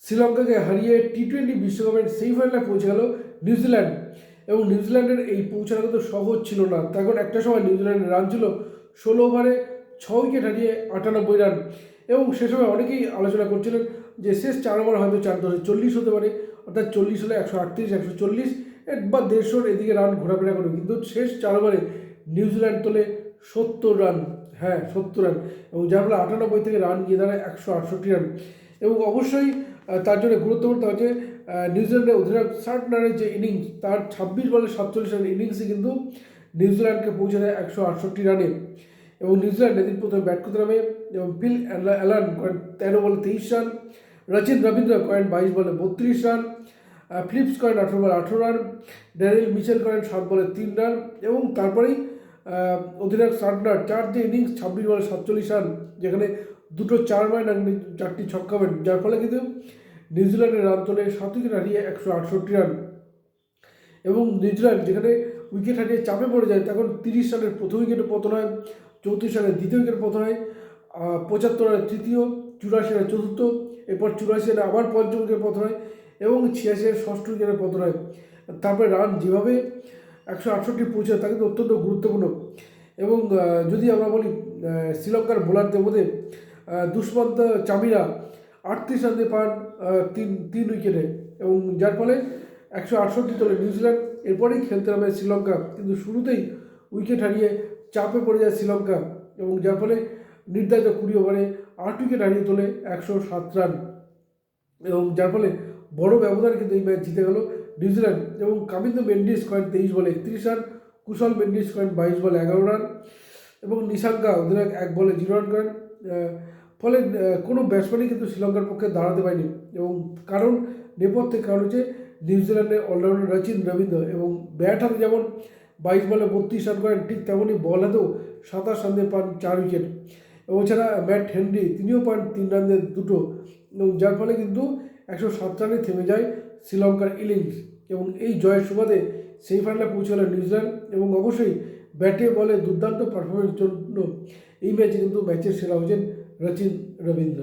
শ্রীলঙ্কাকে হারিয়ে টি-20 বিশ্বকাপের সেমিফাইনালে পৌঁছে গেল নিউজিল্যান্ড। এবং নিউজিল্যান্ডের এই পৌঁছানো কিন্তু সহজ ছিল না। তখন একটা সময় নিউজিল্যান্ডের রান ছিল 16 ওভারে 6 উইকেট হারিয়ে 98 রান। এবং সে সময় অনেকেই আলোচনা করছিলেন যে শেষ 4 ওভার হয়তো 4-40 হতে পারে, অর্থাৎ 40 হলে 138, 140 বা 150 এদিকে রান ঘোরাফেরা করবে। কিন্তু শেষ 4 ওভারে নিউজিল্যান্ড তোলে 70 রান, হ্যাঁ 70 রান, এবং যার ফলে 98 থেকে রান গিয়ে দাঁড়ায় 168 রান। এবং অবশ্যই তার জন্য গুরুত্বপূর্ণ হচ্ছে নিউজিল্যান্ডের অধিনায়ক সার্টনারের যে ইনিংস, তার 26 বলে 47 রান ইনিংসই কিন্তু নিউজিল্যান্ডকে পৌঁছে দেয় 168 রানে। এবং নিউজিল্যান্ড এদিন প্রথমে ব্যাট করতে নামে এবং ফিল অ্যালান করেন 13 বলে 23 রান, রচিন রবীন্দ্র করেন 22 বলে 32 রান, ফিলিপস করেন 18 বলে 18 রান, ড্যানিয়েল মিচেল করেন 7 বলে 3 রান। এবং তারপরেই অধিনায়ক সার্টনার 4 যে ইনিংস 26 বলে 47 রান, যেখানে দুটো 4 মারেন আর 4টি ছক্কা মারেন, যার ফলে কিন্তু নিউজিল্যান্ডের রান তোলে 7 উইকেট হারিয়ে 168 রান। এবং নিউজিল্যান্ড যেখানে উইকেট হারিয়ে চাপে পড়ে যায়, তখন 30 রানের প্রথম উইকেটে পতন হয়, 34 রানের দ্বিতীয় উইকেট পতন হয়, 75 রানের তৃতীয়, 84 রানের চতুর্থ, এরপর 84 রানে আবার পঞ্চম উইকেট পতন হয় এবং 86 রানের ষষ্ঠ উইকেটে পতন হয়। তারপরে রান যেভাবে 168 পৌঁছে তা কিন্তু অত্যন্ত গুরুত্বপূর্ণ। এবং যদি আমরা বলি শ্রীলঙ্কার বোলারদের মধ্যে দুষ্মন্ত চামিরা 38 রান দিয়ে পান তিন উইকেটে, এবং যার ফলে 168 তোলে নিউজিল্যান্ড। এরপরেই খেলতে নামে শ্রীলঙ্কা, কিন্তু শুরুতেই উইকেট হারিয়ে চাপে পড়ে যায় শ্রীলঙ্কা, এবং যার ফলে নির্ধারিত 20 ওভারে 8 উইকেট হারিয়ে তোলে 107 রান, এবং যার ফলে বড় ব্যবধান কিন্তু এই ম্যাচ জিতে গেল নিউজিল্যান্ড। এবং কামিন্দ মেন্ডিস করেন 23 বলে 31 রান, কুশল মেন্ডিস করেন 22 বলে 11 রান, এবং নিশাঙ্কা অধিনায়ক 1 বলে 0 রান করেন। ফলে কোনো ব্যাটসম্যানই কিন্তু শ্রীলঙ্কার পক্ষে দাঁড়াতে পারেনি। এবং নেপথ্যের কারণ হচ্ছে নিউজিল্যান্ডের অলরাউন্ডার রচিন রবীন্দ্র, এবং ব্যাট হাতে যেমন 22 বলে 32 রান করেন, ঠিক তেমনই বল হাতেও 27 রান দিয়ে পান 4 উইকেট। এবং এছাড়া ম্যাট হেনরি তিনিও পান 3 রান দিয়ে 2, এবং যার ফলে কিন্তু 107 রানে থেমে যায় শ্রীলঙ্কার ইনিংস। এবং এই জয়ের সুবাদে সেমিফাইনালে পৌঁছে গেল নিউজিল্যান্ড। এবং অবশ্যই ব্যাটে বলে দুর্দান্ত পারফরমেন্সের জন্য এই ম্যাচে কিন্তু ম্যাচের সেরা হচ্ছেন রচিন রবীন্দ্র।